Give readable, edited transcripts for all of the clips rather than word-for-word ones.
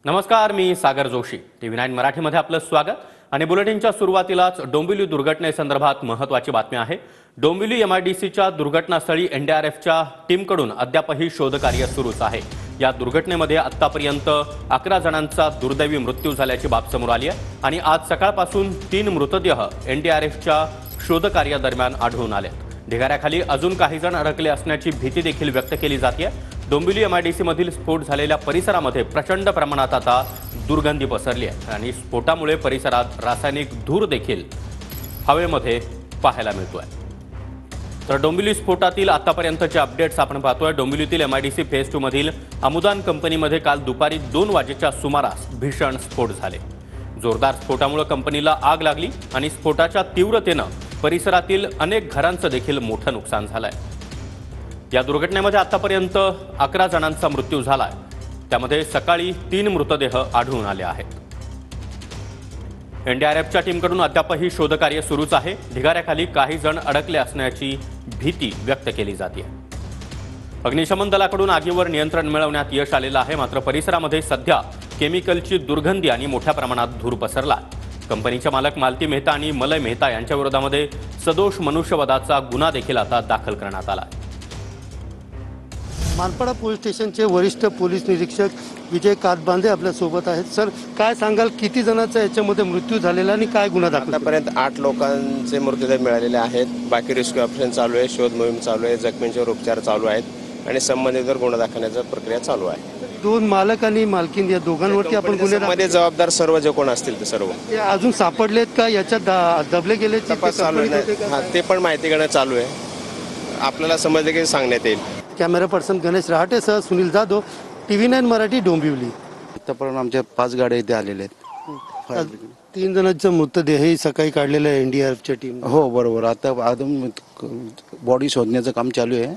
नमस्कार, मी सागर जोशी. TV9 मराठीमध्ये आपलं स्वागत. आणि बुलेटिनच्या सुरुवातीलाच डोंबिवली दुर्घटनेसंदर्भात महत्त्वाची बातमी आहे. डोंबिवली MIDCच्या दुर्घटनास्थळी NDRFच्या टीमकडून अद्यापही शोधकार्य सुरूच आहे. या दुर्घटनेमध्ये आतापर्यंत 11 जणांचा दुर्दैवी मृत्यू झाल्याची बाब समोर आली आहे आणि आज सकाळपासून 3 मृतदेह NDRFच्या शोधकार्यादरम्यान आढळून आले. ढिगाऱ्याखाली अजून काही जण अडकले असण्याची भीती देखील व्यक्त केली जाते. डोंबिवली MIDC मधील स्फोट झालेल्या परिसरामध्ये प्रचंड प्रमाणात आता दुर्गंधी पसरली आहे आणि स्फोटामुळे परिसरात रासायनिक धूर देखील हवेमध्ये पाहायला मिळतोय. तर डोंबिवली स्फोटातील आतापर्यंतचे अपडेट्स आपण पाहतोय. डोंबिवलीतील MIDC फेज 2 मधील अमुदान कंपनीमध्ये काल दुपारी 2 वाजेच्या सुमारास भीषण स्फोट झाले. जोरदार स्फोटामुळे कंपनीला आग लागली आणि स्फोटाच्या तीव्रतेनं परिसरातील अनेक घरांचं देखील मोठं नुकसान झालंय. या दुर्घटनेमध्ये आतापर्यंत 11 जणांचा मृत्यू झालाय. त्यामध्ये सकाळी 3 मृतदेह आढळून आले आहेत. NDRFच्या टीमकडून अद्यापही शोधकार्य सुरूच आहे. ढिगाऱ्याखाली काही जण अडकले असण्याची भीती व्यक्त केली जाते. अग्निशमन दलाकडून आगीवर नियंत्रण मिळवण्यात यश आलेलं आहे. मात्र परिसरामध्ये सध्या केमिकलची दुर्गंधी आणि मोठ्या प्रमाणात धूर पसरला. कंपनीचे मालक मालती मेहता आणि मलय मेहता यांच्या विरोधामध्ये सदोष मनुष्यवधाचा गुन्हा देखील आता दाखल करण्यात आला आहे. मानपाडा पोलीस स्टेशनचे वरिष्ठ पोलीस निरीक्षक विजय कातबांधे आपल्या सोबत आहेत. सर, काय सांगाल, किती जणांचा याच्यामध्ये मृत्यू झालेला आणि काय गुन्हा दाखल? आतापर्यंत 8 लोकांचे मृतदेह मिळालेले आहेत. बाकी रेस्क्यू ऑपरेशन चालू आहे, शोध मोहीम चालू आहे, जखमींच्यावर उपचार चालू आहेत आणि संबंधितवर गुन्हा दाखवण्याची प्रक्रिया चालू आहे. 2 मालक आणि मालकीन या दोघांवरती आपण गुन्ह्यामध्ये जबाबदार सर्व जे कोण असतील ते सर्व ते अजून सापडलेत का, याच्यात दबले गेले? तपास चालू आहे. ते पण माहिती घेणं चालू आहे. आपल्याला समजले की सांगण्यात येईल. कॅमेरा पर्सन गणेश रहाटे सह सुनील जाधव, TV9 मराठी, डोंबिवली. आतापर्यंत आमच्या 5 गाड्या इथे आलेल्या आहेत. 3 जणांचा मृतदेहही सकाळी काढलेला आहे NDRFच्या टीम. हो, बरोबर. आता अजून बॉडी शोधण्याचं काम चालू आहे.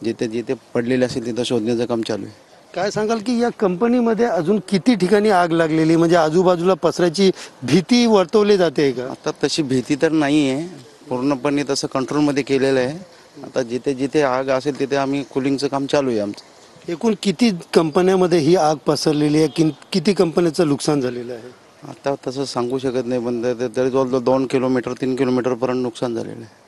जिथे जिथे पडलेले असेल तिथं शोधण्याचं काम चालू आहे. काय सांगाल की या कंपनीमध्ये अजून किती ठिकाणी आग लागलेली, म्हणजे आजूबाजूला पसरायची भीती वर्तवली जाते का? आता तशी भीती तर नाही आहे. पूर्णपणे तसं कंट्रोलमध्ये केलेलं आहे. आता जिथे जिथे आग असेल तिथे आम्ही कुलिंगचं काम चालू आहे आमचं. एकूण किती कंपन्यांमध्ये ही आग पसरलेली आहे, किती कंपन्यांचं नुकसान झालेलं आहे? आता तसं सांगू शकत नाही, पण तरी जवळजवळ 2 किलोमीटर 3 किलोमीटरपर्यंत नुकसान झालेलं आहे.